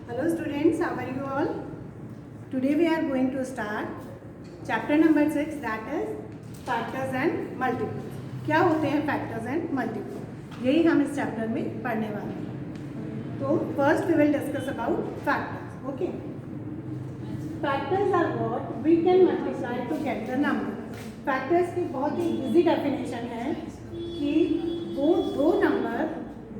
Hello students, how are you all? Today we are going to start chapter number 6, that is factors and multiples. क्या होते हैं factors and multiples? यही हम इस chapter में पढ़ने वाले हैं. तो first we will discuss about factors. Okay. Factors are what we can multiply to get the number. Factors की बहुत ही easy definition है कि वो दो नंबर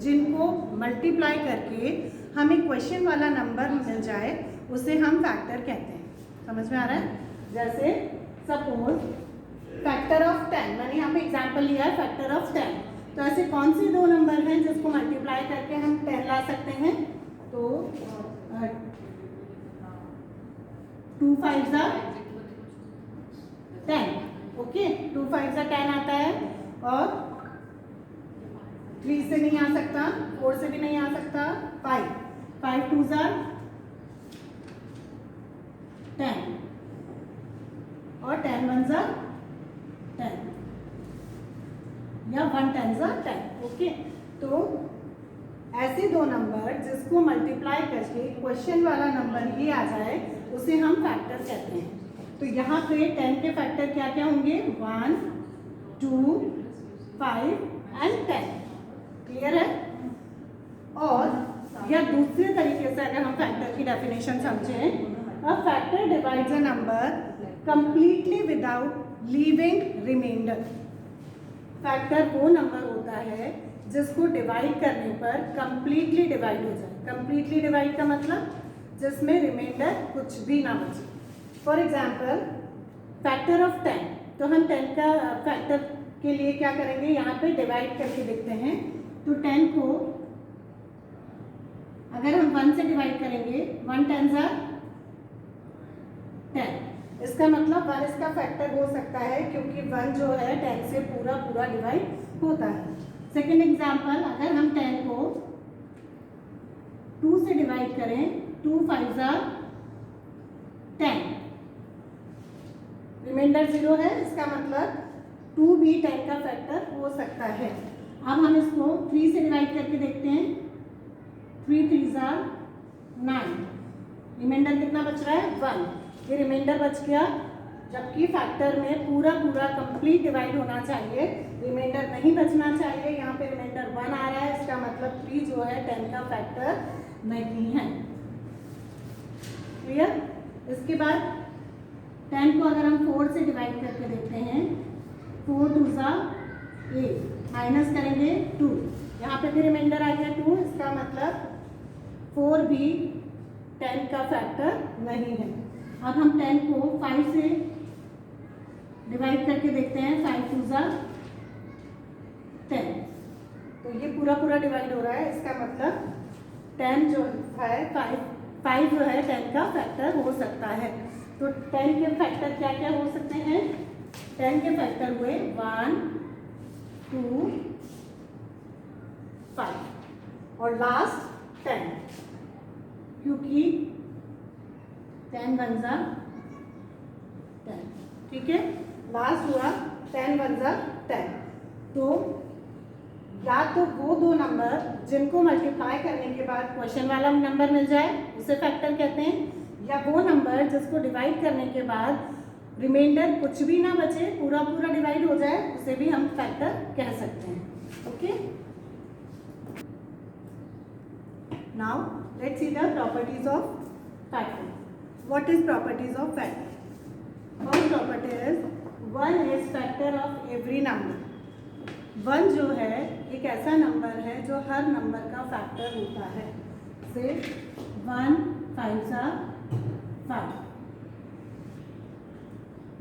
जिनको मल्टीप्लाई करके हमें क्वेश्चन वाला नंबर मिल जाए उसे हम फैक्टर कहते हैं. समझ में आ रहा है? जैसे सपोज फैक्टर ऑफ 10, मैंने यहाँ पे एग्जांपल लिया है फैक्टर ऑफ 10. तो ऐसे कौन से दो नंबर हैं जिसको मल्टीप्लाई करके हम 10 ला सकते हैं? तो 2 5 जा 10. ओके, 2 5 जा 10 आता है और 3 से नहीं आ सकता, 4 से भी नहीं आ सकता, 5 2 जा 10 और 10 1 जा 10 या 1 10 जा 10. ओके, तो ऐसे दो नंबर जिसको मल्टीप्लाई करके क्वेश्चन वाला नंबर ये आ जाए उसे हम फैक्टर कहते हैं. तो यहाँ पे 10 के फैक्टर क्या क्या होंगे? 1 2 5 एंड 10. क्लियर है? और या दूसरे तरीके से अगर हम फैक्टर की डेफिनेशन समझें, a factor divides a number completely without leaving remainder. Factor वो नंबर होता है जिसको डिवाइड करने पर कंप्लीटली डिवाइड हो जाए. कंप्लीटली डिवाइड का मतलब जिसमें रिमाइंडर कुछ भी ना बचे. फॉर एग्जाम्पल फैक्टर ऑफ 10, तो हम 10 का फैक्टर के लिए क्या करेंगे? यहाँ पे डिवाइड करके देखते हैं. तो 10 को अगर हम 1 से डिवाइड करेंगे, 1 10 जा 10. इसका मतलब 1 इसका फैक्टर हो सकता है क्योंकि 1 जो है 10 से पूरा डिवाइड होता है. सेकेंड एग्जाम्पल, अगर हम 10 को 2 से डिवाइड करें, 2 5 जा 10. रिमाइंडर 0 है, इसका मतलब 2 भी 10 का फैक्टर हो सकता है. अब हम इसको 3 से डिवाइड करके देखते हैं. 3 3 जा 9. रिमाइंडर कितना बच रहा है? 1. ये रिमाइंडर बच गया, जबकि फैक्टर में पूरा कंप्लीट डिवाइड होना चाहिए, रिमाइंडर नहीं बचना चाहिए. यहाँ पे रिमाइंडर 1 आ रहा है, इसका मतलब 3 जो है 10 का फैक्टर नहीं है. क्लियर? इसके बाद 10 को अगर हम 4 से डिवाइड करके देखते हैं, 4 2 जा 8. माइनस करेंगे 2. यहाँ पे भी रिमाइंडर आ गया 2, इसका मतलब 4 भी 10 का फैक्टर नहीं है. अब हम 10 को 5 से डिवाइड करके देखते हैं. 5 2 जा 10. तो ये पूरा डिवाइड हो रहा है, इसका मतलब 10 जो है 5 जो है 10 का फैक्टर हो सकता है. तो 10 के फैक्टर क्या क्या हो सकते हैं? 10 के फैक्टर हुए 1 2 5 और लास्ट 10, क्योंकि 10 1 जा 10. ठीक है, लास्ट हुआ 10 1 जा 10. तो या तो वो दो नंबर जिनको मल्टीप्लाई करने के बाद क्वेश्चन वाला नंबर मिल जाए उसे फैक्टर कहते हैं, या वो नंबर जिसको डिवाइड करने के बाद रिमाइंडर कुछ भी ना बचे, पूरा डिवाइड हो जाए, उसे भी हम फैक्टर कह सकते हैं. Okay, now let's see the properties of factor. What is properties of factor? First property is 1 is factor of every number. 1 जो है एक ऐसा नंबर है जो हर नंबर का फैक्टर होता है. से 1 5 जा 5,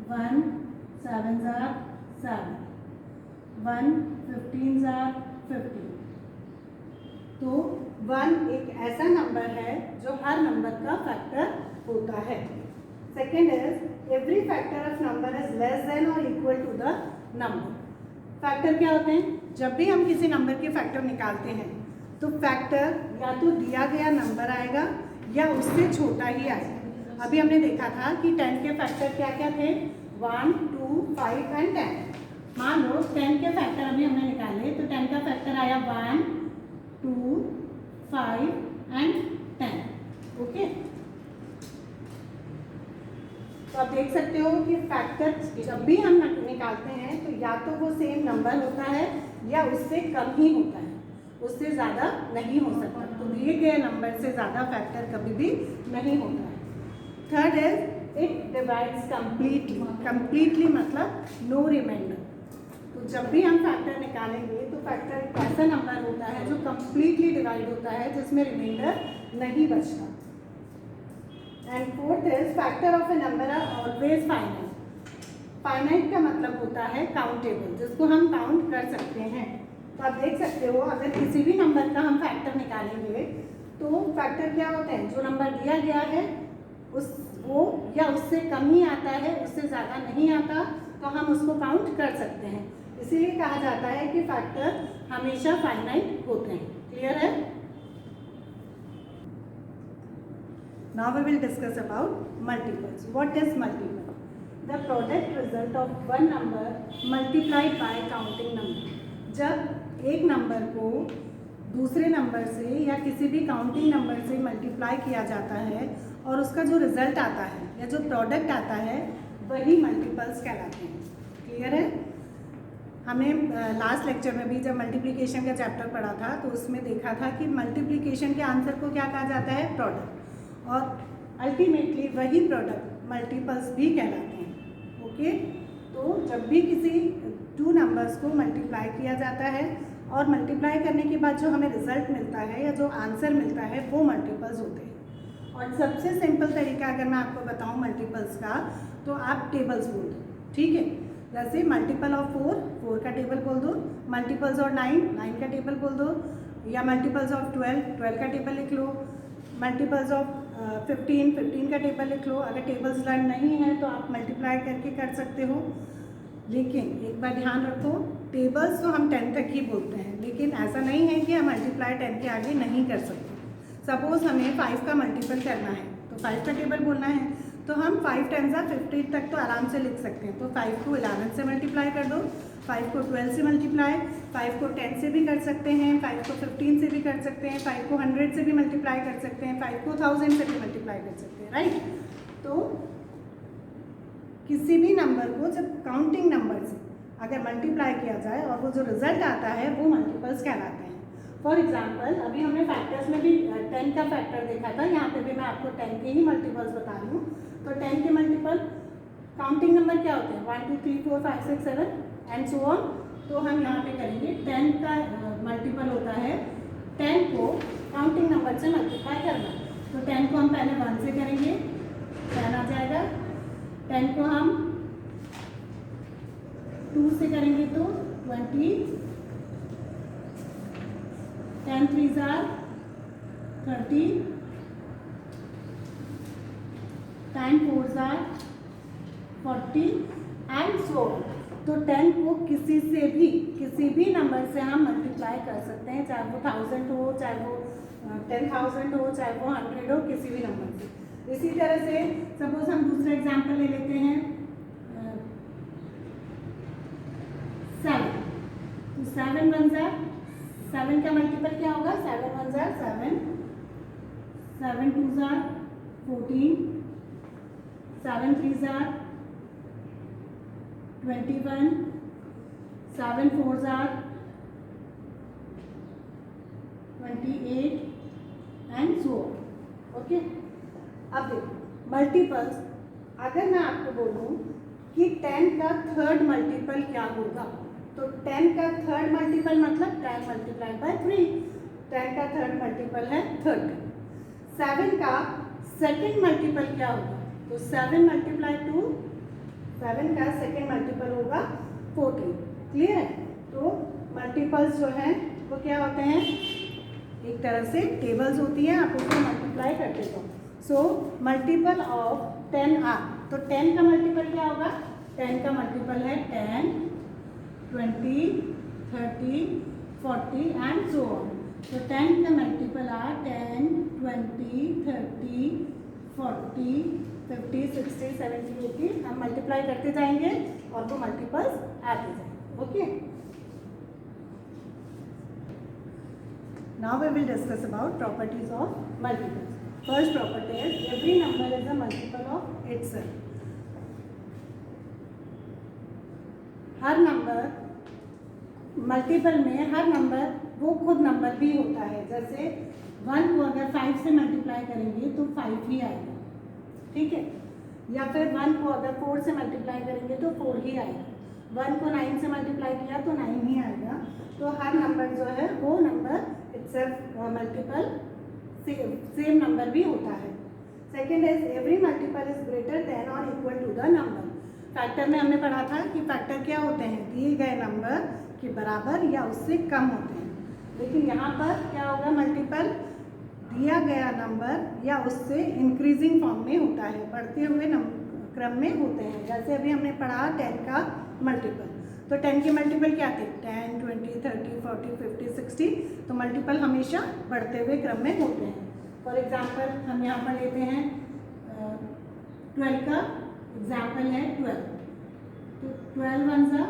1 7 जा 7, 1 15 जा 15. तो 1 एक ऐसा नंबर है जो हर नंबर का फैक्टर होता है. Second is every factor of number is less than or equal to the number. Factor क्या होते हैं? जब भी हम किसी नंबर के फैक्टर निकालते हैं तो फैक्टर या तो दिया गया नंबर आएगा या उससे छोटा ही आएगा. अभी हमने देखा था कि 10 के फैक्टर क्या क्या थे? 1 2 5 एंड 10. मान लो 10 के फैक्टर अभी हमने निकाले, तो 10 का फैक्टर आया 1 2 5 एंड 10. ओके, तो आप देख सकते हो कि फैक्टर जब भी हम निकालते हैं तो या तो वो सेम नंबर होता है या उससे कम ही होता है, उससे ज़्यादा नहीं हो सकता। तो दिए गए नंबर से ज़्यादा फैक्टर कभी भी नहीं होता है। Third is it divides completely. Completely मतलब नो रिमाइंडर। तो जब भी हम फैक्टर निकालेंगे तो फैक्टर एक ऐसा नंबर होता है जो कंप्लीटली डिवाइड होता है, जिसमें रिमाइंडर नहीं बचता। And fourth is factor of a number are always finite. Finite का मतलब होता है काउंटेबल, जिसको हम काउंट कर सकते हैं। तो आप देख सकते हो अगर किसी भी नंबर का हम फैक्टर निकालेंगे तो फैक्टर क्या होते हैं, जो नंबर दिया गया है उस वो या उससे कम ही आता है, उससे ज़्यादा नहीं आता, तो हम उसको काउंट कर सकते हैं। इसीलिए कहा जाता है कि फैक्टर हमेशा फाइनाइट होते हैं। क्लियर है? Now we will discuss about multiples. What is multiple? The product result of one number multiplied by counting number. जब एक नंबर को दूसरे नंबर से या किसी भी काउंटिंग नंबर से मल्टीप्लाई किया जाता है और उसका जो रिजल्ट आता है या जो प्रोडक्ट आता है वही मल्टीपल्स कहलाते हैं। क्लियर है? हमें लास्ट लेक्चर में भी जब मल्टीप्लिकेशन का चैप्टर पढ़ा था तो उसमें देखा था कि मल्टीप्लिकेशन के आंसर को क्या कहा जाता है, प्रोडक्ट, और अल्टीमेटली वही प्रोडक्ट मल्टीपल्स भी कहलाते हैं। ओके, तो जब भी किसी टू नंबर्स को मल्टीप्लाई किया जाता है और मल्टीप्लाई करने के बाद जो हमें रिजल्ट मिलता है या जो आंसर मिलता है वो मल्टीपल्स होते हैं। और सबसे सिंपल तरीका अगर मैं आपको बताऊं मल्टीपल्स का, तो आप टेबल्स बोल दो। ठीक है, जैसे मल्टीपल ऑफ 4 का टेबल बोल दो, मल्टीपल्स ऑफ 9 का टेबल बोल दो, या मल्टीपल्स ऑफ 12 का टेबल लिख लो, मल्टीपल्स ऑफ 15 का टेबल लिख लो। अगर टेबल्स लर्न नहीं है तो आप मल्टीप्लाई करके कर सकते हो। लेकिन एक बार ध्यान रखो, टेबल्स तो हम 10 तक ही बोलते हैं, लेकिन ऐसा नहीं है कि हम मल्टीप्लाई 10 के आगे नहीं कर सकते। सपोज़ हमें 5 का मल्टीपल करना है तो 5 का टेबल बोलना है, तो हम 5 × 50 तक तो आराम से लिख सकते हैं। तो 5 को 11 से मल्टीप्लाई कर दो, 5 को 12 से मल्टीप्लाई, 5 को 10 से भी कर सकते हैं, 5 को 15 से भी कर सकते हैं, 5 को 100 से भी मल्टीप्लाई कर सकते हैं, 5 को 1000 से भी मल्टीप्लाई कर सकते हैं। राइट? तो किसी भी नंबर को जब काउंटिंग नंबर से अगर मल्टीप्लाई किया जाए और वो जो रिजल्ट आता है वो मल्टीपल्स कहलाते हैं। फॉर एग्जाम्पल अभी हमने फैक्टर्स में भी 10 का फैक्टर देखा था, यहाँ पे भी मैं आपको 10 के ही मल्टीपल्स बता रही हूँ। तो 10 के मल्टीपल काउंटिंग नंबर क्या होते हैं, 1 2 3 4 5 6 7 एंड सो ऑन। तो हम यहाँ पे करेंगे 10 का मल्टीपल होता है 10 को काउंटिंग नंबर से मल्टीप्लाई करना। तो 10 को हम पहले 1 से करेंगे, 10 आ जाएगा। 10 को हम 2 से करेंगे तो 20, 10 3s are 30, 10 4s are 40 and so on. तो 10 को किसी भी नंबर से हम मल्टीप्लाई कर सकते हैं, चाहे वो 1000 हो, चाहे वो 10,000 हो, चाहे वो 100 हो, किसी भी नंबर से। इसी तरह से सपोज हम दूसरा एग्जाम्पल ले लेते हैं 7। तो 7 1s are 7 का मल्टीपल क्या होगा, 7 1s are 7, 7 2s are 14, 7 3s are 21, 7 4s are 28 and so on. Okay, अब देखो मल्टीपल्स, अगर मैं आपको बोलूँ कि 10 का थर्ड मल्टीपल क्या होगा, तो 10 का थर्ड मल्टीपल मतलब 10 मल्टीप्लाइड बाय 3। 10 का थर्ड मल्टीपल है 30। 7 का सेकेंड मल्टीपल क्या होगा, तो 7 मल्टीप्लाई 2, 7 का सेकेंड मल्टीपल होगा 14। क्लियर है? तो मल्टीपल्स जो हैं वो क्या होते हैं, एक तरह से टेबल्स होती हैं, आप उसको मल्टीप्लाई करते हो। सो मल्टीपल ऑफ 10 आर, तो 10 का मल्टीपल क्या होगा, 10 का मल्टीपल है 10, 20, 30, 40 एंड सो ऑन। तो 10 का मल्टीपल आर 10, 20, 30, 40, 50, 60, 70, 80। हम मल्टीप्लाई करते जाएंगे और वो मल्टीपल्स आते जाएंगे। Okay, now we will discuss about properties of multiples. First property है every number is a multiple of itself. हर नंबर मल्टीपल में हर नंबर वो खुद नंबर भी होता है। जैसे 1 को अगर 5 से मल्टीप्लाई करेंगे तो 5 ही आएगा, ठीक है। या फिर 1 को अगर 4 से मल्टीप्लाई करेंगे तो 4 ही आएगा। 1 को 9 से मल्टीप्लाई किया तो 9 ही आएगा। तो हर नंबर जो है वो number itself multiple same number भी होता है। Second is every multiple is greater than or equal to the number. Factor में हमने पढ़ा था कि फैक्टर क्या होते हैं, दिए गए नंबर के बराबर या उससे कम होते हैं। लेकिन यहाँ पर क्या होगा, मल्टीपल दिया गया नंबर या उससे इंक्रीजिंग फॉर्म में होता है, बढ़ते हुए क्रम में होते हैं। जैसे अभी हमने पढ़ा 10 का मल्टीपल, तो 10 के मल्टीपल क्या थे, 10, 20, 30, 40, 50, 60। तो मल्टीपल हमेशा बढ़ते हुए क्रम में होते हैं। फॉर एग्जाम्पल हम यहाँ पर लेते हैं 12 का एग्जाम्पल है 12, तो 12 1 ज़ा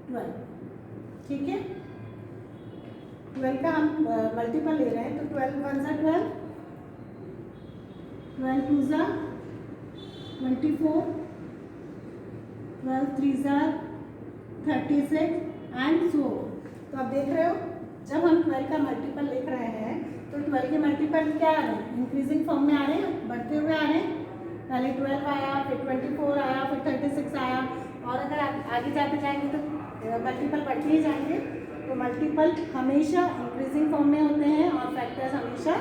12, ठीक है। 12 का हम मल्टीपल ले रहे हैं, तो 12 1 ज़ा 12, 12 2 ज़ा 24, 12 3 ज़ा 36 एंड सो। तो आप देख रहे हो जब हम 12 का मल्टीपल लिख रहे हैं तो 12 के मल्टीपल क्या आ रहे हैं, इंक्रीजिंग फॉर्म में आ रहे हैं, बढ़ते हुए आ रहे हैं। पहले 12 आया, फिर 24 आया, फिर 36 आया, और अगर आगे जाते जाएंगे तो मल्टीपल बढ़ते ही जाएंगे। तो मल्टीपल हमेशा इंक्रीजिंग फॉर्म में होते हैं और फैक्टर्स हमेशा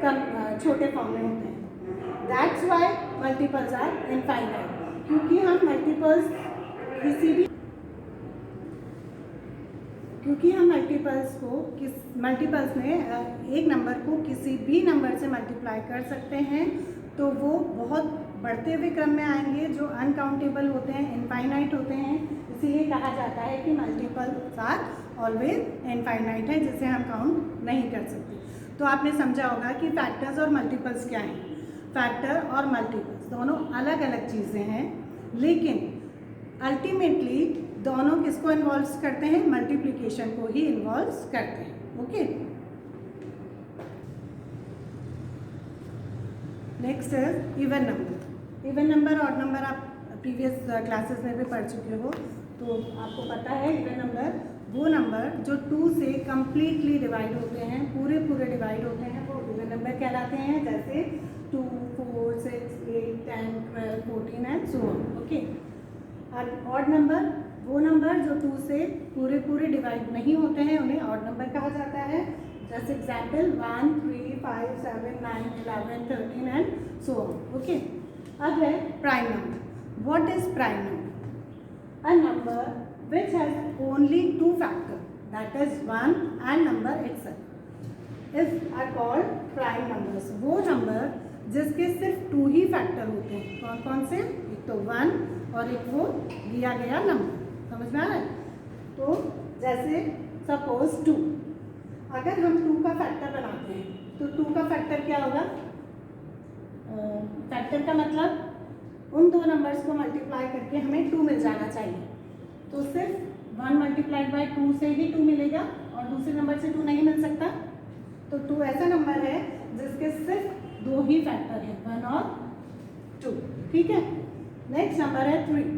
कम छोटे फॉर्म में होते हैं। That's why multiples are infinite, क्योंकि हम मल्टीपल्स मल्टीपल्स में एक नंबर को किसी भी नंबर से मल्टीप्लाई कर सकते हैं, तो वो बहुत बढ़ते हुए क्रम में आएंगे, जो अनकाउंटेबल होते हैं, इनफाइनाइट होते हैं। इसीलिए कहा जाता है कि मल्टीपल्स आर ऑलवेज इनफाइनाइट है, जिसे हम काउंट नहीं कर सकते। तो आपने समझा होगा कि फैक्टर्स और मल्टीपल्स क्या हैं। फैक्टर और मल्टीपल्स दोनों अलग अलग चीज़ें हैं, लेकिन अल्टीमेटली दोनों किसको इन्वॉल्व करते हैं, मल्टीप्लिकेशन को ही इन्वॉल्व करते हैं। Okay, next is even number. Even number और नंबर आप प्रीवियस क्लासेस में भी पढ़ चुके हो, तो आपको पता है इवन नंबर वो नंबर जो 2 से कम्प्लीटली डिवाइड होते हैं, पूरे डिवाइड होते हैं, वो इवन नंबर कहलाते हैं। जैसे 2, 4, 6, 8, 10, 12, 14 एंड सो ऑन। ओके, और ऑड नंबर वो नंबर जो 2 से पूरे डिवाइड नहीं होते हैं, उन्हें ऑड नंबर कहा जाता है। जैसे example 1, 3, 5, 7, 9, 11, 13 and so on. Okay, अब है prime number. What is prime number? A number which has only 2 factors, that is 1 and number itself is are called prime numbers। वो नंबर जिसके सिर्फ 2 ही फैक्टर होते हैं। कौन कौन से? एक तो 1 और एक वो दिया गया नंबर। समझ में आ रहा है? तो जैसे सपोज 2, अगर हम 2 का फैक्टर बनाते हैं तो 2 का फैक्टर क्या होगा? फैक्टर का मतलब उन 2 नंबर्स को मल्टीप्लाई करके हमें 2 मिल जाना चाहिए। तो सिर्फ 1 मल्टीप्लाइड बाई 2 से ही 2 मिलेगा और दूसरे नंबर से 2 नहीं मिल सकता। तो 2 ऐसा नंबर है जिसके सिर्फ 2 ही फैक्टर हैं, 1 और 2। ठीक है, नेक्स्ट नंबर है 3।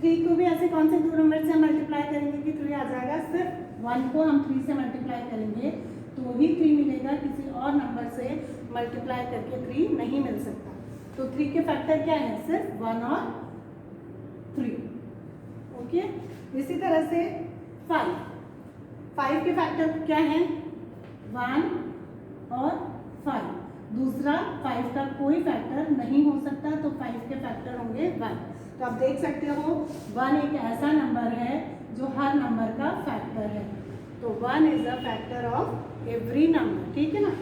3 को भी ऐसे कौन से 2 नंबर से मल्टीप्लाई करेंगे कि 3 आ जाएगा? सिर्फ 1 को हम 3 से मल्टीप्लाई करेंगे तो ही 3 मिलेगा, किसी और नंबर से मल्टीप्लाई करके 3 नहीं मिल सकता। तो 3 के फैक्टर क्या है? सिर्फ 1 और 3। ओके, इसी तरह से 5 के फैक्टर क्या हैं? 1 और 5। दूसरा 5 का कोई फैक्टर नहीं हो सकता, तो 5 के फैक्टर होंगे 1। तो आप देख सकते हो 1 एक ऐसा नंबर है जो हर नंबर का फैक्टर है। तो 1 is a factor of every number. ठीक है ना?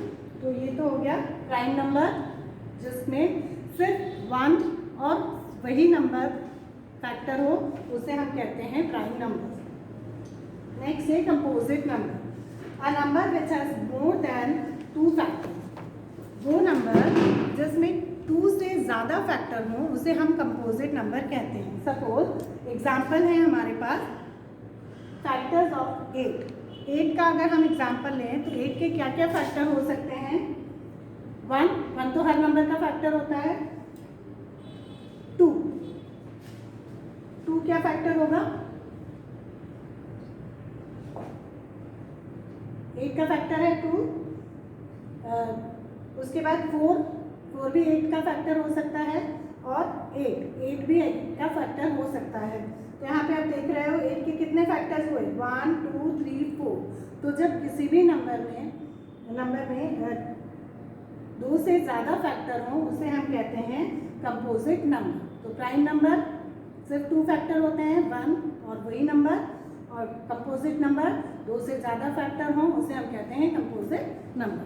तो ये तो हो गया प्राइम नंबर, जिसमें सिर्फ 1 और वही नंबर फैक्टर हो, उसे हम कहते हैं प्राइम नंबर। नेक्स्ट है composite number. A number which has more than 2 factors. वो नंबर जिसमें 2 से ज़्यादा फैक्टर हो उसे हम कंपोजिट नंबर कहते हैं। सपोज एग्जाम्पल है हमारे पास फैक्टर्स ऑफ 8 का अगर हम एग्जाम्पल लें तो 8 के क्या क्या फैक्टर हो सकते हैं? वन तो हर नंबर का फैक्टर होता है। टू क्या फैक्टर होगा? 8 का फैक्टर है 2। उसके बाद 4 भी 8 का फैक्टर हो सकता है, और 8 भी 8 का फैक्टर हो सकता है। तो यहाँ पे आप देख रहे हो 8 के कितने फैक्टर्स हुए? 1 2 3 4। तो जब किसी भी नंबर में 2 से ज़्यादा फैक्टर हो उसे हम कहते हैं कंपोजिट नंबर। तो प्राइम नंबर सिर्फ 2 फैक्टर होते हैं, 1 और वही नंबर, और कंपोजिट नंबर 2 से ज़्यादा फैक्टर हो उसे हम कहते हैं कंपोजिट नंबर।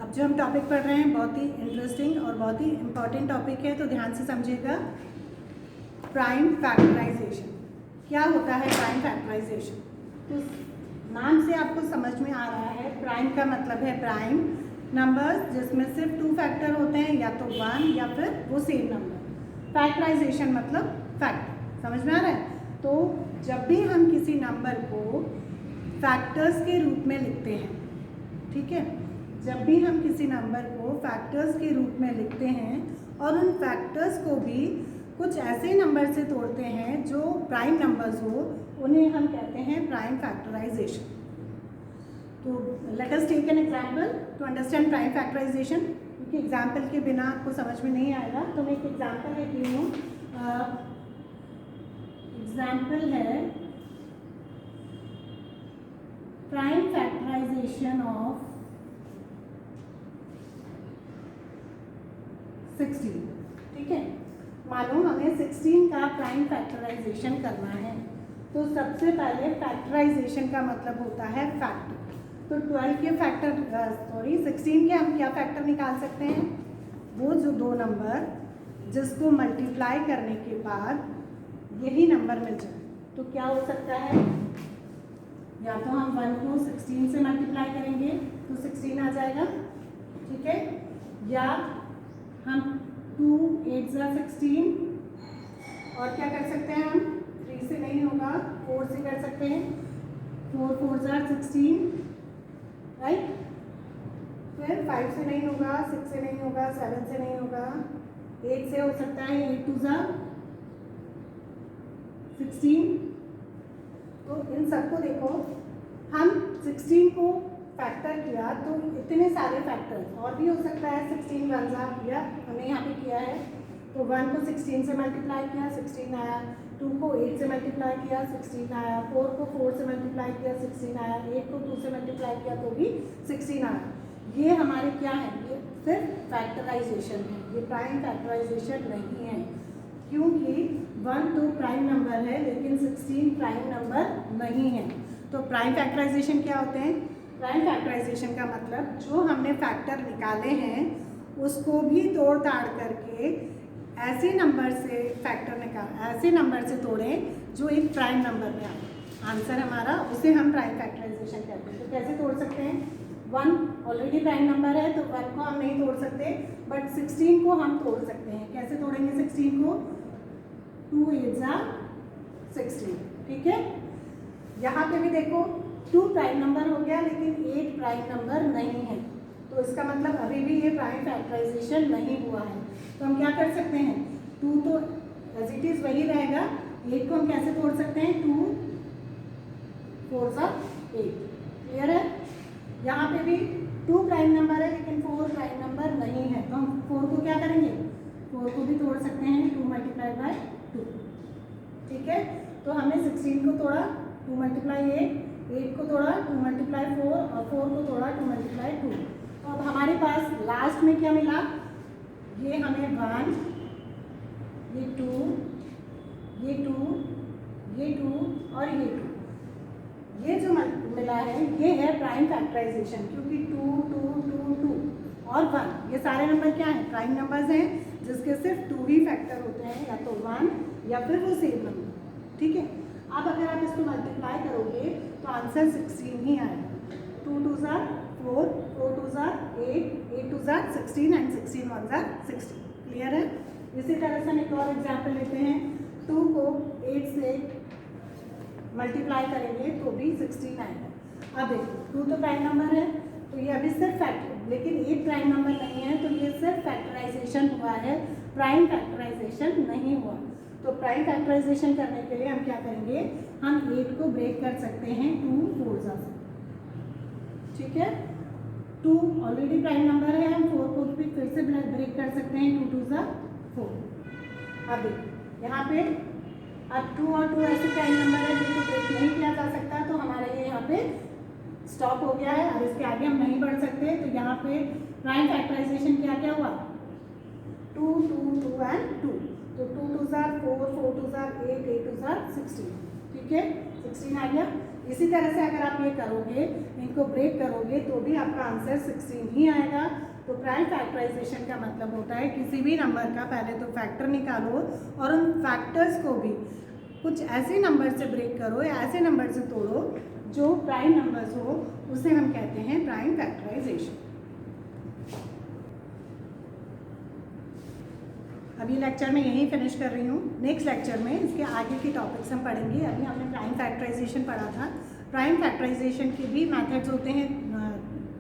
अब जो हम टॉपिक पढ़ रहे हैं बहुत ही इंटरेस्टिंग और बहुत ही इम्पॉर्टेंट टॉपिक है, तो ध्यान से समझिएगा। Prime factorisation. क्या होता है प्राइम फैक्टराइजेशन? तो नाम से आपको समझ में आ रहा है, प्राइम का मतलब है प्राइम नंबर्स जिसमें सिर्फ 2 फैक्टर होते हैं, या तो 1 या फिर वो सेम नंबर। फैक्टराइजेशन मतलब फैक्टर, समझ में आ रहा है? तो जब भी हम किसी नंबर को फैक्टर्स के रूप में लिखते हैं, ठीक है, जब भी हम किसी नंबर को फैक्टर्स के रूप में लिखते हैं और उन फैक्टर्स को भी कुछ ऐसे नंबर से तोड़ते हैं जो प्राइम नंबर्स हो, उन्हें हम कहते हैं प्राइम फैक्टराइजेशन। तो let us take an example to understand prime factorisation, क्योंकि एग्जांपल के बिना आपको समझ में नहीं आएगा। तो मैं एक एग्जांपल लेती हूँ। एग्जांपल है प्राइम फैक्टराइजेशन ऑफ 16। ठीक है, मालूम हमें 16 का प्राइम फैक्टराइजेशन करना है। तो सबसे पहले फैक्टराइजेशन का मतलब होता है फैक्टर। तो 12 के फैक्टर 16 के हम क्या फैक्टर निकाल सकते हैं? वो जो 2 नंबर जिसको मल्टीप्लाई करने के बाद यही नंबर मिल जाए। तो क्या हो सकता है? या तो हम 1 को 16 से मल्टीप्लाई करेंगे तो 16 आ जाएगा, ठीक है, या हम 2 8 जा 16, और क्या कर सकते हैं हम? 3 से नहीं होगा, 4 से कर सकते हैं। 4 4 जा 16, राइट। फिर 5 से नहीं होगा, 6 से नहीं होगा, 7 से नहीं होगा, 8 से हो सकता है। 8 2 जा 16। तो इन सबको देखो, हम 16 को फैक्टर किया तो इतने सारे फैक्टर्स और भी हो सकता है। 16 1 जा किया, हमने यहाँ पे किया है। तो 1 को 16 से मल्टीप्लाई किया, 16 आया। 2 को 8 से मल्टीप्लाई किया, 16 आया। 4 को 4 से मल्टीप्लाई किया, 16 आया। 8 को 2 से मल्टीप्लाई किया तो भी 16 आया। ये हमारे क्या है? ये सिर्फ फैक्टराइजेशन है, ये प्राइम फैक्टराइजेशन नहीं है, क्योंकि 1 तो प्राइम नंबर है लेकिन 16 प्राइम नंबर नहीं है। तो प्राइम फैक्टराइजेशन क्या होते हैं? प्राइम फैक्टराइजेशन का मतलब जो हमने फैक्टर निकाले हैं उसको भी तोड़ ताड़ करके ऐसे नंबर से ऐसे नंबर से तोड़ें जो एक प्राइम नंबर में आए। आंसर हमारा, उसे हम प्राइम फैक्टराइजेशन कहते हैं। तो कैसे तोड़ सकते हैं? 1 ऑलरेडी प्राइम नंबर है तो 1 को हम नहीं तोड़ सकते, बट 16 को हम तोड़ सकते हैं। कैसे तोड़ेंगे 16 को? 2 8 जा 16, ठीक है। यहाँ पे भी देखो 2 प्राइम नंबर हो गया लेकिन 8 प्राइम नंबर नहीं है, तो इसका मतलब अभी भी ये प्राइम फैक्टराइजेशन नहीं हुआ है। तो हम क्या कर सकते हैं? 2 तो एज इट इज वही रहेगा। 8 को हम कैसे तोड़ सकते हैं? 2 4 जा 8, क्लियर है। यहाँ पे भी 2 प्राइम नंबर है लेकिन 4 प्राइम नंबर नहीं है, तो हम 4 को क्या करेंगे? 4 को भी तोड़ सकते हैं, 2 मल्टीप्लाई बाय 2, ठीक है। तो हमने 16 को तोड़ा, 2 मल्टीप्लाई 8 को तोड़ा, 2 मल्टीप्लाई 4, और 4 को तोड़ा, 2 मल्टीप्लाई 2। तो अब हमारे पास लास्ट में क्या मिला? ये हमें 1, ये 2, ये 2, ये 2 और ये 2, ये जो मिला है ये है प्राइम फैक्टराइजेशन, क्योंकि 2 2 2 2 और 1 ये सारे नंबर क्या हैं? प्राइम नंबर्स हैं जिसके सिर्फ 2 ही फैक्टर होते हैं, या तो 1 या फिर वो सेम नंबर, ठीक है। अब अगर आप इसको मल्टीप्लाई करोगे तो आंसर 16 ही आएगा। 2 2 जा 4, 4 2 जा 8, 8 2 जा 16 एंड 16 1 जा 16, क्लियर है। इसी तरह से हम एक और एग्जाम्पल लेते हैं। 2 को 8 से मल्टीप्लाई करेंगे तो भी 16 आएगा। अब देखो 2 तो प्राइम नंबर है तो ये अभी सिर्फ फैक्टर, लेकिन एक प्राइम नंबर नहीं है तो ये सिर्फ फैक्टराइजेशन हुआ है, प्राइम फैक्टराइजेशन नहीं हुआ। तो प्राइम फैक्टराइजेशन करने के लिए हम क्या करेंगे, हम 8 को ब्रेक कर सकते हैं 2 4 से, ठीक है। 2 ऑलरेडी प्राइम नंबर है, हम 4 को भी फिर से ब्रेक कर सकते हैं, 2 2 4। अब देखिए यहाँ पे अब 2 और 2 ऐसे प्राइम नंबर है जिनको ब्रेक नहीं किया जा सकता, तो हमारा ये यहाँ पे स्टॉप हो गया है। अब इसके आगे हम नहीं बढ़ सकते, तो यहाँ पे प्राइम फैक्टराइजेशन क्या क्या हुआ, 2 2 2 एंड 2, तो 2 2 4 4 2 8 8 2 16, ठीक है, 16 आ गया। इसी तरह से अगर आप ये करोगे, इनको ब्रेक करोगे, तो भी आपका आंसर 16 ही आएगा। तो प्राइम फैक्टराइजेशन का मतलब होता है किसी भी नंबर का पहले तो फैक्टर निकालो और उन फैक्टर्स को भी कुछ ऐसे नंबर से ब्रेक करो या ऐसे नंबर से तोड़ो जो प्राइम नंबर्स हो, उसे हम कहते हैं प्राइम फैक्टराइजेशन। अभी लेक्चर में यहीं फिनिश कर रही हूँ। नेक्स्ट लेक्चर में इसके आगे की टॉपिक्स हम पढ़ेंगे। अभी हमने प्राइम फैक्टराइजेशन पढ़ा था। प्राइम फैक्टराइजेशन के भी मेथड्स होते हैं,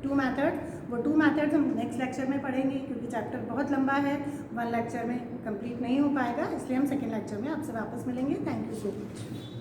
2 मेथड, वो 2 मेथड्स हम नेक्स्ट लेक्चर में पढ़ेंगे, क्योंकि चैप्टर बहुत लंबा है, 1 लेक्चर में कंप्लीट नहीं हो पाएगा, इसलिए हम सेकेंड लेक्चर में आपसे वापस मिलेंगे। Thank you so much.